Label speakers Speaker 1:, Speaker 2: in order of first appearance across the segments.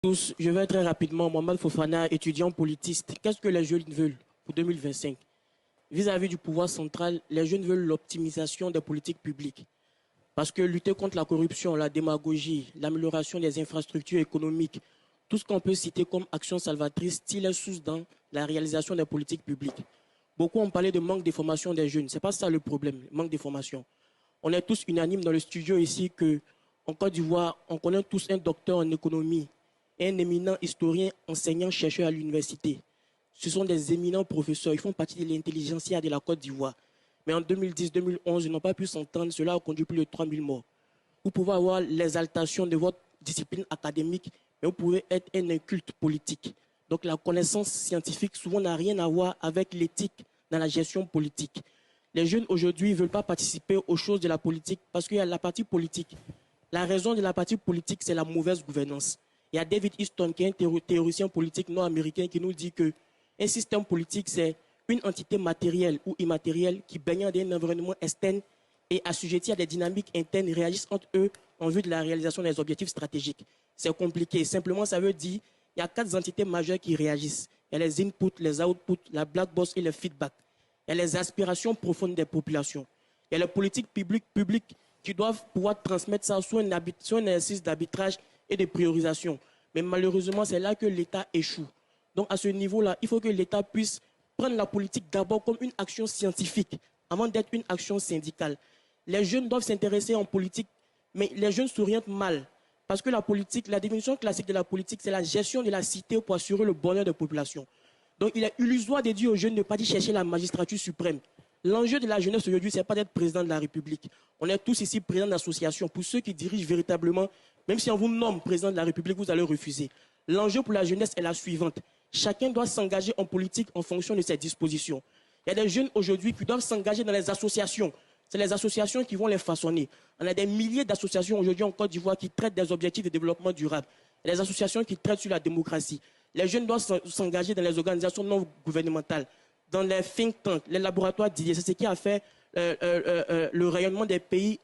Speaker 1: Tous, je vais très rapidement. Mohamed Fofana, étudiant politiste. Qu'est-ce que les jeunes veulent pour 2025? Vis-à-vis du pouvoir central, les jeunes veulent l'optimisation des politiques publiques. Parce que lutter contre la corruption, la démagogie, l'amélioration des infrastructures économiques, tout ce qu'on peut citer comme action salvatrice, il est sous dans la réalisation des politiques publiques. Beaucoup ont parlé de manque de formation des jeunes. Ce n'est pas ça le problème, le manque de formation. On est tous unanimes dans le studio ici qu'en Côte d'Ivoire, on connaît tous un docteur en économie, un éminent historien, enseignant, chercheur à l'université. Ce sont des éminents professeurs, ils font partie de l'intelligentsia de la Côte d'Ivoire. Mais en 2010-2011, ils n'ont pas pu s'entendre, cela a conduit plus de 3000 morts. Vous pouvez avoir l'exaltation de votre discipline académique, mais vous pouvez être un inculte politique. Donc la connaissance scientifique souvent n'a rien à voir avec l'éthique dans la gestion politique. Les jeunes aujourd'hui ne veulent pas participer aux choses de la politique parce qu'il y a la partie politique. La raison de la partie politique, c'est la mauvaise gouvernance. Il y a David Easton, qui est un théoricien politique nord-américain, qui nous dit qu'un système politique, c'est une entité matérielle ou immatérielle qui baigne dans un environnement externe et assujetti à des dynamiques internes réagissent entre eux en vue de la réalisation des objectifs stratégiques. C'est compliqué. Simplement, ça veut dire qu'il y a 4 entités majeures qui réagissent. Il y a les inputs, les outputs, la black box et le feedback. Il y a les aspirations profondes des populations. Il y a les politiques publiques qui doivent pouvoir transmettre ça sur un exercice d'arbitrage et de priorisation. Mais malheureusement, c'est là que l'État échoue. Donc à ce niveau-là, il faut que l'État puisse prendre la politique d'abord comme une action scientifique, avant d'être une action syndicale. Les jeunes doivent s'intéresser en politique, mais les jeunes s'orientent mal. Parce que la politique, la définition classique de la politique, c'est la gestion de la cité pour assurer le bonheur des populations. Donc il est illusoire de dire aux jeunes de ne pas aller chercher la magistrature suprême. L'enjeu de la jeunesse aujourd'hui, ce n'est pas d'être président de la République. On est tous ici présidents d'associations. Pour ceux qui dirigent véritablement, même si on vous nomme président de la République, vous allez refuser. L'enjeu pour la jeunesse est la suivante. Chacun doit s'engager en politique en fonction de ses dispositions. Il y a des jeunes aujourd'hui qui doivent s'engager dans les associations. C'est les associations qui vont les façonner. On a des milliers d'associations aujourd'hui en Côte d'Ivoire qui traitent des objectifs de développement durable. Il y a des associations qui traitent sur la démocratie. Les jeunes doivent s'engager dans les organisations non gouvernementales, dans les think tanks, les laboratoires d'idées. C'est ce qui a fait le rayonnement des pays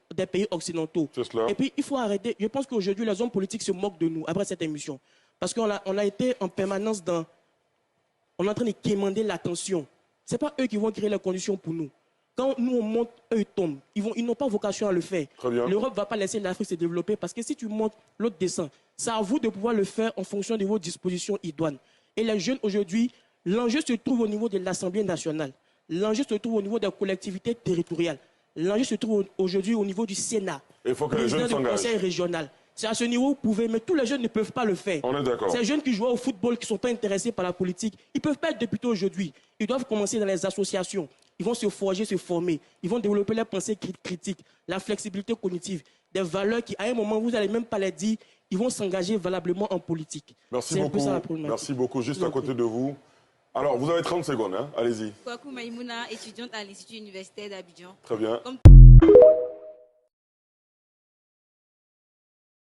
Speaker 1: occidentaux. Et puis, il faut arrêter. Je pense qu'aujourd'hui, les hommes politiques se moquent de nous après cette émission. Parce qu'on a été en permanence dans... On est en train de quémander l'attention. Ce n'est pas eux qui vont créer les conditions pour nous. Quand nous, on monte, eux, ils tombent. Ils n'ont pas vocation à le faire. L'Europe ne va pas laisser l'Afrique se développer parce que si tu montes, l'autre descend. C'est à vous de pouvoir le faire en fonction de vos dispositions idoines. Et les jeunes, aujourd'hui, l'enjeu se trouve au niveau de l'Assemblée nationale. L'enjeu se trouve au niveau des collectivités territoriales. L'enjeu se trouve aujourd'hui au niveau du Sénat.
Speaker 2: Il faut que les jeunes s'engagent.
Speaker 1: Du conseil régional. C'est à ce niveau où vous pouvez, mais tous les jeunes ne peuvent pas le faire.
Speaker 2: On est d'accord.
Speaker 1: Ces jeunes qui jouent au football, qui ne sont pas intéressés par la politique, ils ne peuvent pas être députés aujourd'hui. Ils doivent commencer dans les associations. Ils vont se forger, se former. Ils vont développer la pensée critique, la flexibilité cognitive, des valeurs qui, à un moment, vous n'allez même pas les dire, ils vont s'engager valablement en politique.
Speaker 2: Merci beaucoup. Merci beaucoup. Juste à côté de vous. Alors, vous avez 30 secondes, hein. Allez-y.
Speaker 3: Kouakou Maïmouna, étudiante à l'Institut universitaire d'Abidjan.
Speaker 2: Très bien.